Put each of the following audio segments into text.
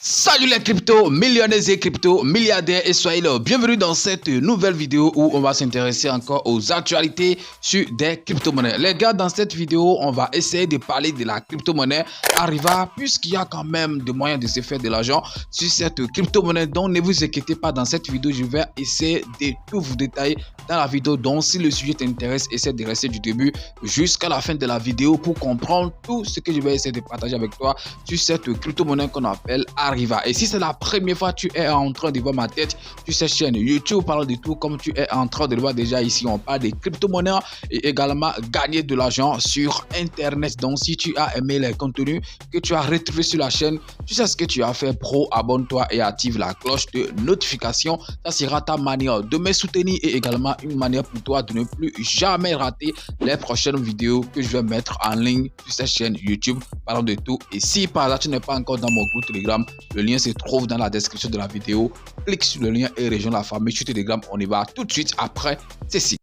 Salut les crypto millionnaires et crypto milliardaires et soyez là. Bienvenue dans cette nouvelle vidéo où on va s'intéresser encore aux actualités sur des crypto-monnaies. Les gars, dans cette vidéo, on va essayer de parler de la crypto-monnaie Arriva puisqu'il y a quand même des moyens de se faire de l'argent sur cette crypto-monnaie. Donc ne vous inquiétez pas, dans cette vidéo, je vais essayer de tout vous détailler dans la vidéo. Donc si le sujet t'intéresse, essaie de rester du début jusqu'à la fin de la vidéo pour comprendre tout ce que je vais essayer de partager avec toi sur cette crypto-monnaie qu'on appelle Arriva. Et si c'est la première fois que tu es en train de voir ma tête sur cette chaîne YouTube, parle de tout comme tu es en train de le voir déjà ici. On parle des crypto-monnaies et également gagner de l'argent sur Internet. Donc si tu as aimé les contenus que tu as retrouvés sur la chaîne, tu sais ce que tu as fait, pro, abonne-toi et active la cloche de notification. Ça sera ta manière de me soutenir et également une manière pour toi de ne plus jamais rater les prochaines vidéos que je vais mettre en ligne sur cette chaîne YouTube. Parlons de tout. Et si par là tu n'es pas encore dans mon groupe Telegram, le lien se trouve dans la description de la vidéo. Clique sur le lien et rejoins la famille sur Telegram. On y va tout de suite après ceci.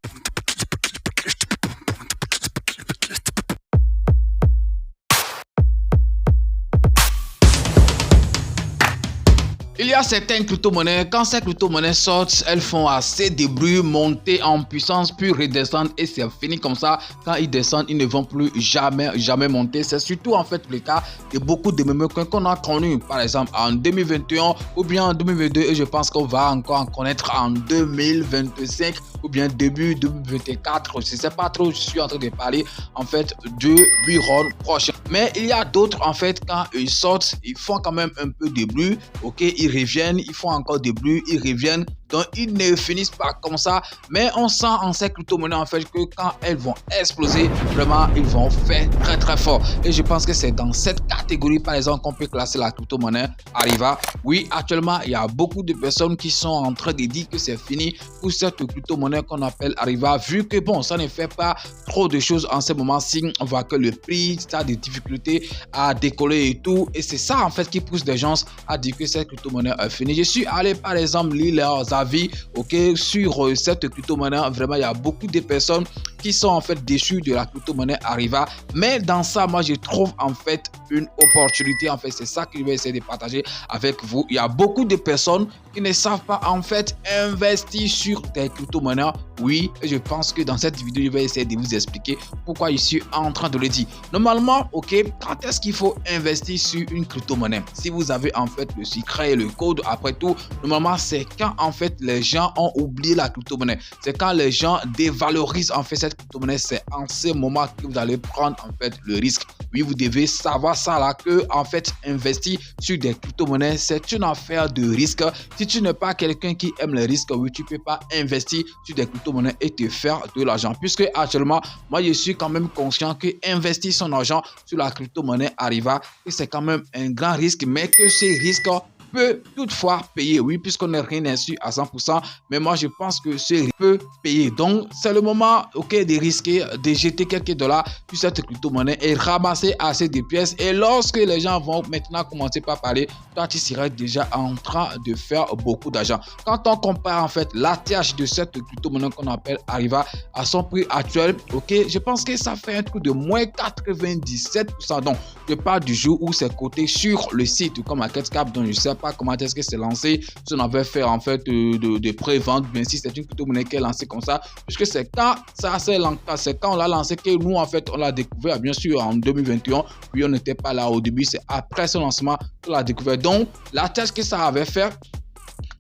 Il y a certaines crypto-monnaies, quand ces crypto-monnaies sortent, elles font assez de bruit, monter en puissance, puis redescendre et c'est fini comme ça. Quand ils descendent, ils ne vont plus jamais monter. C'est surtout en fait le cas de beaucoup de meme coins qu'on a connus, par exemple en 2021 ou bien en 2022 et je pense qu'on va encore en connaître en 2025 ou bien début 2024. Je ne sais pas trop, je suis en train de parler en fait de Byron prochain. Mais il y a d'autres en fait, quand ils sortent, ils font quand même un peu de bruit, ok, ils reviennent, ils font encore des bruits, ils reviennent. Donc, ils ne finissent pas comme ça. Mais on sent en ces crypto-monnaies en fait que quand elles vont exploser, vraiment, ils vont faire très fort. Et je pense que c'est dans cette catégorie, par exemple, qu'on peut classer la crypto-monnaie Arriva. Oui, actuellement, il y a beaucoup de personnes qui sont en train de dire que c'est fini pour cette crypto-monnaie qu'on appelle Arriva. Vu que, bon, ça ne fait pas trop de choses en ce moment-ci. On voit que le prix, ça a des difficultés à décoller et tout. Et c'est ça, en fait, qui pousse les gens à dire que cette crypto-monnaie est finie. Je suis allé, par exemple, lire leurs avis, ok, sur cette crypto-monnaie. Vraiment, il y a beaucoup de personnes qui sont en fait déçues de la crypto-monnaie Arriva. Mais dans ça, moi, je trouve en fait une opportunité. En fait, c'est ça que je vais essayer de partager avec vous. Il y a beaucoup de personnes qui ne savent pas en fait investir sur des crypto-monnaies. Oui, et je pense que dans cette vidéo, je vais essayer de vous expliquer pourquoi je suis en train de le dire. Normalement, ok, quand est-ce qu'il faut investir sur une crypto-monnaie? Si vous avez en fait le secret et le code, après tout, normalement, c'est quand en fait les gens ont oublié la crypto-monnaie. C'est quand les gens dévalorisent en fait cette crypto-monnaie. C'est en ce moment que vous allez prendre en fait le risque. Oui, vous devez savoir ça là, que en fait investir sur des crypto-monnaies, c'est une affaire de risque. Si tu n'es pas quelqu'un qui aime les risques, oui, tu peux pas investir sur des crypto-monnaies et te faire de l'argent. Puisque actuellement, moi, je suis quand même conscient que investir son argent sur la crypto-monnaie Arriva, c'est quand même un grand risque, mais que ces risques peut toutefois payer, oui, puisqu'on n'est rien insu à 100%, mais moi je pense que ce peut payer. Donc c'est le moment, ok, de risquer, de jeter quelques dollars sur cette crypto-monnaie et ramasser assez de pièces. Et lorsque les gens vont maintenant commencer par parler, toi tu seras déjà en train de faire beaucoup d'argent. Quand on compare en fait l'ATH de cette crypto-monnaie qu'on appelle Arriva à son prix actuel, ok, je pense que ça fait un truc de moins 97%. Donc je parle du jour où c'est coté sur le site comme MarketCap, donc je sais pas comment est-ce que c'est lancé, si on avait fait en fait de pré-vente, bien si c'est une crypto-monnaie qui est lancée comme ça, puisque c'est quand ça c'est quand on l'a lancé que nous en fait on l'a découvert, bien sûr en 2021, puis on n'était pas là au début, c'est après son lancement qu'on l'a découvert. Donc la tâche que ça avait fait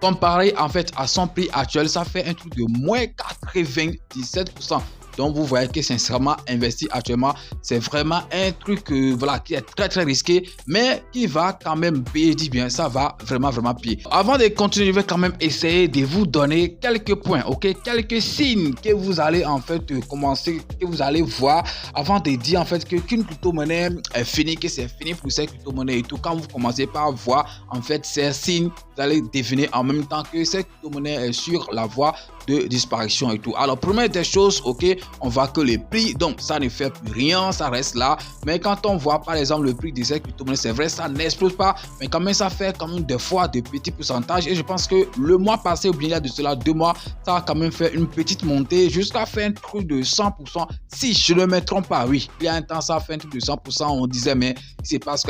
comparé en fait à son prix actuel, ça fait un truc de moins 97%. Donc vous voyez que sincèrement investir actuellement c'est vraiment un truc voilà, qui est très risqué, mais qui va quand même payer. Je dis bien, ça va vraiment payer. Avant de continuer, je vais quand même essayer de vous donner quelques points, ok, quelques signes que vous allez en fait commencer, que vous allez voir avant de dire en fait qu'une crypto-monnaie est finie, que c'est fini pour cette crypto-monnaie et tout. Quand vous commencez par voir en fait ces signes vous allez deviner en même temps que cette crypto-monnaie est sur la voie de disparition et tout. Alors, première des choses, ok, on voit que les prix, donc ça ne fait plus rien, ça reste là. Mais quand on voit par exemple le prix de cette crypto-monnaie, c'est vrai, ça n'explose pas, mais quand même ça fait quand même des fois de petits pourcentages. Et je pense que le mois passé, ou bien il y a de cela 2 mois, ça a quand même fait une petite montée jusqu'à faire un truc de 100%. Si je ne me trompe pas, oui, il y a un temps, ça a fait un truc de 100%. On disait, mais c'est parce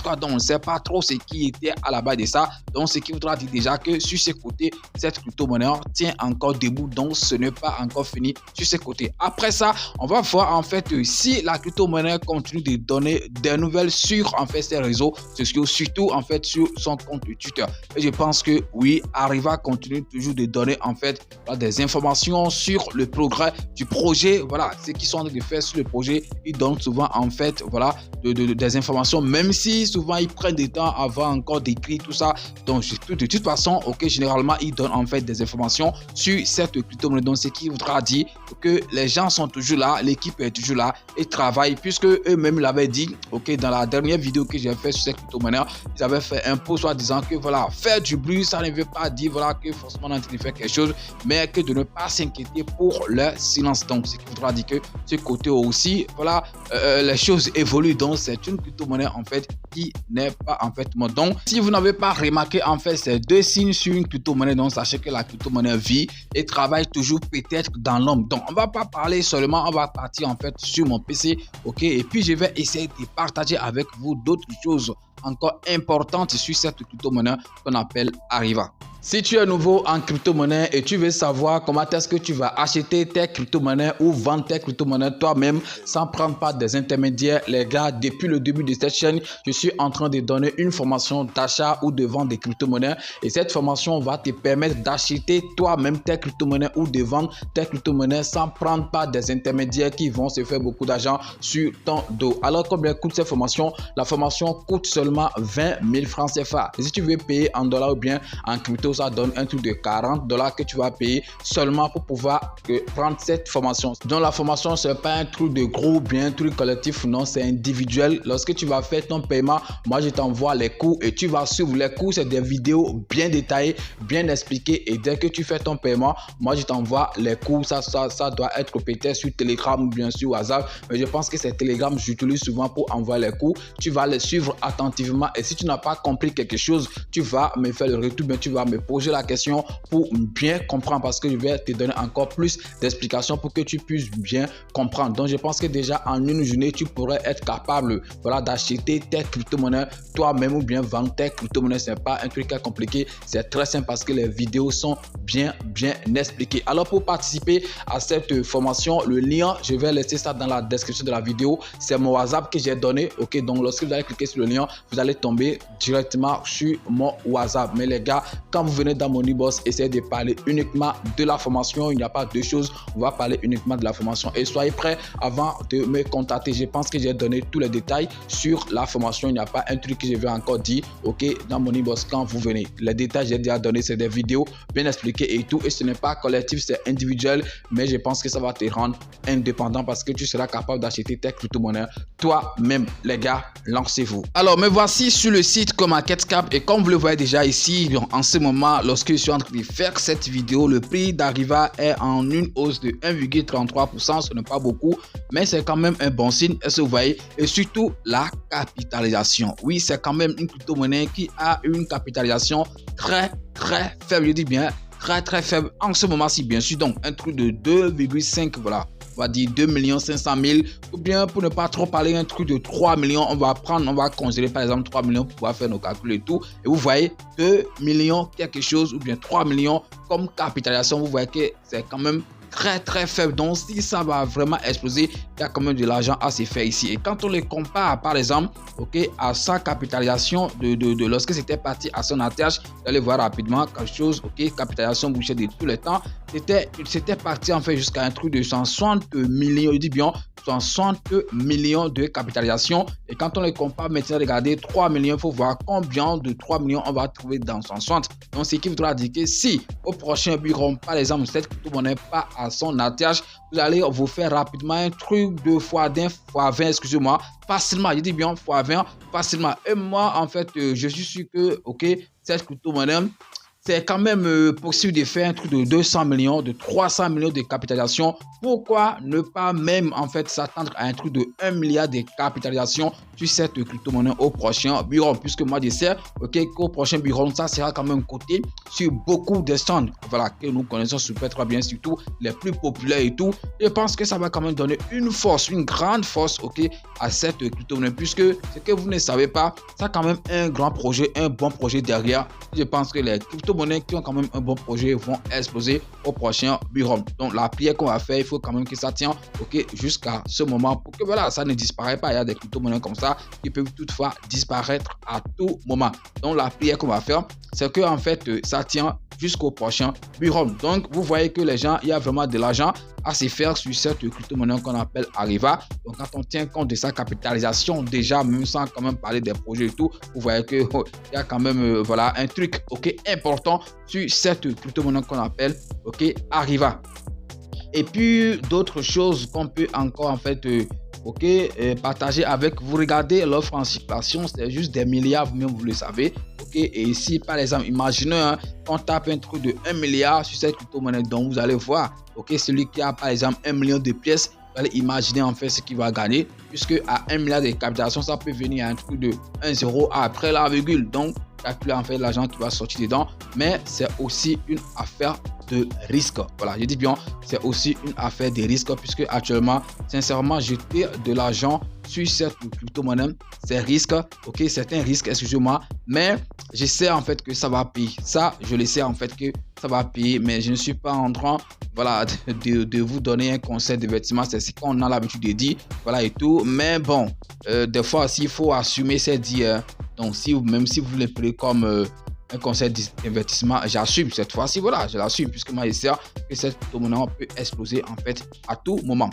quoi, donc on ne sait pas trop ce qui était à la base de ça. Donc, ce qui voudra dire déjà que sur ces côtés, cette crypto-monnaie tient encore debout, donc ce n'est pas encore fini sur ces côtés. Après ça, on va voir en fait si la crypto-monnaie continue de donner des nouvelles sur en fait ces réseaux sociaux, surtout en fait sur son compte Twitter. Et je pense que oui, Arriva continue toujours de donner en fait des informations sur le progrès du projet, voilà, ce qu'ils sont en train de faire sur le projet. Ils donnent souvent en fait voilà des informations, même si souvent ils prennent du temps avant encore d'écrire tout ça. Donc de toute façon, ok, généralement ils donnent en fait des informations sur cette crypto-monnaie. Donc ce qui voudra dire que les gens sont toujours là, l'équipe est toujours là et travaille, puisque eux-mêmes l'avaient dit, ok, dans la dernière vidéo que j'ai fait sur cette crypto-monnaie, ils avaient fait un post en disant que voilà, faire du bruit, ça ne veut pas dire voilà que forcément on est en train de faire quelque chose, mais que de ne pas s'inquiéter pour leur silence. Donc ce qui voudra dire que ce côté aussi, voilà, les choses évoluent. Donc c'est une crypto-monnaie en fait qui n'est pas en fait mort. Donc si vous n'avez pas remarqué en fait ces deux signes sur une crypto-monnaie, donc sachez que la crypto-monnaie vit et travaille toujours peut-être dans l'ombre. Donc on va pas parler seulement, on va partir en fait sur mon PC, ok, et puis je vais essayer de partager avec vous d'autres choses encore importantes sur cette crypto-monnaie qu'on appelle Arriva. Si tu es nouveau en crypto-monnaie et tu veux savoir comment est-ce que tu vas acheter tes crypto-monnaies ou vendre tes crypto-monnaies toi-même sans prendre part des intermédiaires, les gars, depuis le début de cette chaîne, je suis en train de donner une formation d'achat ou de vente des crypto-monnaies et cette formation va te permettre d'acheter toi-même tes crypto-monnaies ou de vendre tes crypto-monnaies sans prendre part des intermédiaires qui vont se faire beaucoup d'argent sur ton dos. Alors combien coûte cette formation? La formation coûte seulement 20 000 francs CFA. Et si tu veux payer en dollars ou bien en crypto, ça donne un truc de 40 $ que tu vas payer seulement pour pouvoir prendre cette formation. Donc la formation, c'est pas un truc de groupe, bien un truc collectif, non, c'est individuel. Lorsque tu vas faire ton paiement, moi je t'envoie les cours et tu vas suivre les cours. C'est des vidéos bien détaillées, bien expliquées, et dès que tu fais ton paiement, moi je t'envoie les cours. Ça doit être peut-être sur Telegram ou bien sur WhatsApp, mais je pense que c'est Telegram que j'utilise souvent pour envoyer les cours. Tu vas les suivre attentivement et si tu n'as pas compris quelque chose, tu vas me faire le retour, mais tu vas me poser la question pour bien comprendre, parce que je vais te donner encore plus d'explications pour que tu puisses bien comprendre. Donc je pense que déjà en une journée tu pourrais être capable, voilà, d'acheter tes crypto-monnaies toi-même ou bien vendre tes crypto-monnaies. C'est pas un truc compliqué, c'est très simple parce que les vidéos sont bien expliquées. Alors pour participer à cette formation, le lien je vais laisser ça dans la description de la vidéo. C'est mon WhatsApp que j'ai donné, ok. Donc lorsque vous allez cliquer sur le lien, vous allez tomber directement sur mon WhatsApp. Mais les gars, quand vous venez dans mon e-boss, essayez de parler uniquement de la formation. Il n'y a pas deux choses, on va parler uniquement de la formation. Et soyez prêts avant de me contacter. Je pense que j'ai donné tous les détails sur la formation. Il n'y a pas un truc que je vais encore dire, ok, dans mon e-boss quand vous venez. Les détails j'ai déjà donné, c'est des vidéos bien expliquées et tout. Et ce n'est pas collectif, c'est individuel. Mais je pense que ça va te rendre indépendant parce que tu seras capable d'acheter tes crypto-monnaies toi-même. Les gars, lancez-vous. Alors, me voici sur le site CoinMarketCap et comme vous le voyez déjà ici, en ce moment, lorsque je suis en train de faire cette vidéo, le prix d'Arriva est en une hausse de 1,33%. Ce n'est pas beaucoup, mais c'est quand même un bon signe. Est-ce que vous voyez? Et surtout, la capitalisation. Oui, c'est quand même une crypto-monnaie qui a une capitalisation très faible. Je dis bien très faible en ce moment-ci, bien sûr. Donc, un truc de 2,5, voilà. On va dire 2 500 000, ou bien pour ne pas trop parler, un truc de 3 millions, on va congeler par exemple 3 millions pour pouvoir faire nos calculs et tout. Et vous voyez 2 millions quelque chose, ou bien 3 millions comme capitalisation, vous voyez que c'est quand même très faible. Donc si ça va vraiment exploser, il y a quand même de l'argent à se faire ici. Et quand on les compare par exemple, ok, à sa capitalisation de lorsque c'était parti à son ATH, vous allez voir rapidement quelque chose, ok, capitalisation bouchée de tous les temps, c'était parti en fait jusqu'à un truc de 160 millions, je dis bien 60 millions de capitalisation. Et quand on les compare maintenant, regardez 3 millions, il faut voir combien de 3 millions on va trouver dans 160. Donc, ce qui voudra dire que si au prochain bureau, par exemple, cette crypto-monnaie pas à son atterrage, vous allez vous faire rapidement un truc de x20, x20, excusez-moi, facilement. Je dis bien x20, facilement. Et moi, en fait, je suis sûr que, ok, cette crypto-monnaie, c'est quand même possible de faire un truc de 200 millions, de 300 millions de capitalisation. Pourquoi ne pas même en fait s'attendre à un truc de 1 milliard de capitalisation sur cette crypto-monnaie au prochain bureau? Puisque moi je sais qu'au prochain bureau, ça sera quand même coté sur beaucoup de stands, voilà, que nous connaissons super très bien, surtout les plus populaires et tout. Je pense que ça va quand même donner une force, une grande force, ok, à cette crypto-monnaie, puisque ce que vous ne savez pas, ça a quand même un grand projet, un bon projet derrière. Je pense que les crypto-monnaies qui ont quand même un bon projet vont exploser au prochain bureau. Donc la prière qu'on va faire, il faut quand même que ça tienne, ok, jusqu'à ce moment pour que voilà, ça ne disparaît pas. Il y a des crypto-monnaies comme ça qui peuvent toutefois disparaître à tout moment. Donc la prière qu'on va faire, c'est que en fait ça tient jusqu'au prochain bureau. Donc vous voyez que les gens, il y a vraiment de l'argent à se faire sur cette crypto-monnaie qu'on appelle Ariva. Donc quand on tient compte de sa capitalisation déjà, même sans quand même parler des projets et tout, vous voyez que il y a quand même voilà un truc ok important sur cette crypto-monnaie qu'on appelle ok Ariva. Et puis d'autres choses qu'on peut encore en fait partager avec vous. Regardez l'offre en circulation, c'est juste des milliards, vous-même vous le savez. Et ici par exemple, imaginez on tape un truc de 1 milliard sur cette crypto-monnaie, donc vous allez voir celui qui a par exemple 1 million de pièces, vous allez imaginer en fait ce qu'il va gagner, puisque à 1 milliard de capitalisation, ça peut venir à un truc de 1 0 après la virgule. Donc calculer en fait l'argent qui va sortir dedans, mais c'est aussi une affaire de risque. Voilà, je dis bien, c'est aussi une affaire de risque, puisque actuellement, sincèrement, jeter de l'argent sur cette crypto-monnaie, c'est risque, ok, c'est un risque, excusez-moi, mais je sais en fait que ça va payer. Ça, je le sais en fait que ça va payer, mais je ne suis pas en train, voilà, de vous donner un conseil d'investissement, c'est ce qu'on a l'habitude de dire, voilà et tout, mais bon, des fois, s'il faut assumer ces dires, donc même si vous les prenez comme un conseil d'investissement, j'assume cette fois-ci, voilà, je l'assume, puisque moi je sais que cette crypto-monnaie peut exploser en fait à tout moment.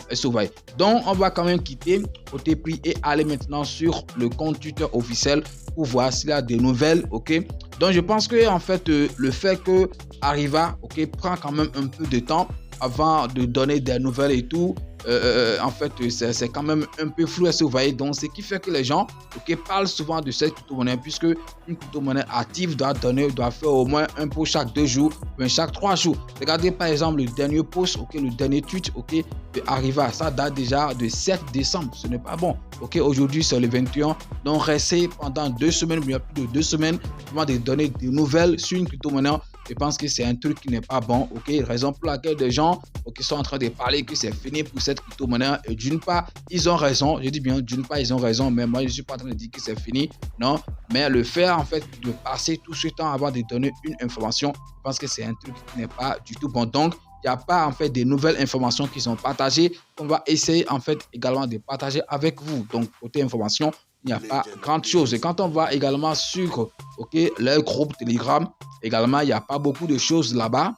Donc on va quand même quitter côté prix et aller maintenant sur le compte Twitter officiel pour voir s'il y a des nouvelles, ok. Donc je pense que en fait le fait que Ariva, ok, prend quand même un peu de temps avant de donner des nouvelles et tout. En fait, c'est quand même un peu flou, vous voyez. Donc, ce qui fait que les gens parlent souvent de cette crypto-monnaie, puisque une crypto-monnaie active doit faire au moins un post chaque 2 jours, ou chaque 3 jours. Regardez par exemple le dernier post, le dernier tweet, de Ariva, ça date déjà de 7 décembre. Ce n'est pas bon. Aujourd'hui c'est le 21. Donc, restez pendant 2 semaines, il y a plus de 2 semaines, avant de donner des nouvelles sur une crypto-monnaie. Je pense que c'est un truc qui n'est pas bon, raison pour laquelle des gens sont en train de parler que c'est fini pour cette crypto-monnaie. Et d'une part, ils ont raison, je dis bien d'une part, ils ont raison, mais moi je ne suis pas en train de dire que c'est fini, non, mais le faire en fait de passer tout ce temps avant de donner une information, je pense que c'est un truc qui n'est pas du tout bon. Donc, il n'y a pas en fait de nouvelles informations qui sont partagées, on va essayer en fait également de partager avec vous. Donc, côté information, il n'y a pas grand chose. Et quand on va également sur leur groupe Telegram, également il n'y a pas beaucoup de choses là-bas.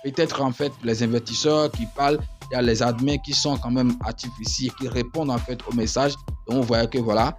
Peut-être en fait les investisseurs qui parlent, il y a les admins qui sont quand même actifs ici et qui répondent en fait aux messages. Donc on voit que voilà,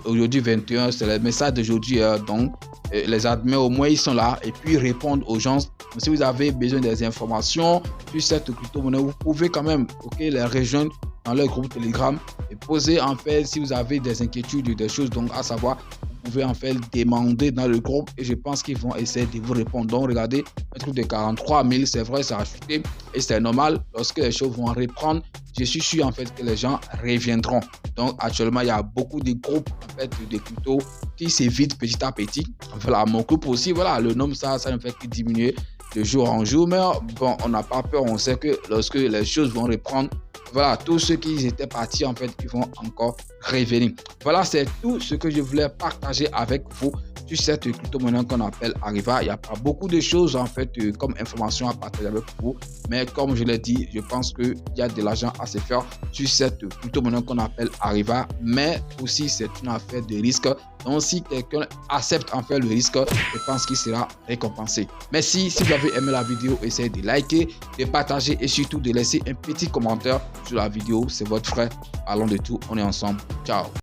aujourd'hui 21, c'est le message d'aujourd'hui. Donc les admins au moins ils sont là et puis ils répondent aux gens. Donc, si vous avez besoin des informations sur cette crypto-monnaie, vous pouvez quand même les rejoindre dans leur groupe Telegram et poser en fait si vous avez des inquiétudes, des choses donc à savoir. Vous pouvez en fait demander dans le groupe et je pense qu'ils vont essayer de vous répondre. Donc regardez, un truc de 43 000, c'est vrai, ça a chuté et c'est normal. Lorsque les choses vont reprendre, je suis sûr en fait que les gens reviendront. Donc actuellement, il y a beaucoup de groupes en fait de crypto qui s'évitent petit à petit. Voilà, mon groupe aussi, voilà, le nombre ça ne fait que diminuer de jour en jour. Mais bon, on n'a pas peur, on sait que lorsque les choses vont reprendre, voilà, tous ceux qui étaient partis en fait, ils vont encore revenir. Voilà, c'est tout ce que je voulais partager avec vous. sur cette crypto-monnaie qu'on appelle Ariva. Il n'y a pas beaucoup de choses en fait comme information à partager avec vous, mais comme je l'ai dit, je pense qu'il y a de l'argent à se faire sur cette crypto-monnaie qu'on appelle Ariva, mais aussi c'est une affaire de risque. Donc si quelqu'un accepte en fait le risque, je pense qu'il sera récompensé. Merci. Si vous avez aimé la vidéo, essayez de liker, de partager et surtout de laisser un petit commentaire sur la vidéo. C'est votre frère. Allons de tout, on est ensemble. Ciao.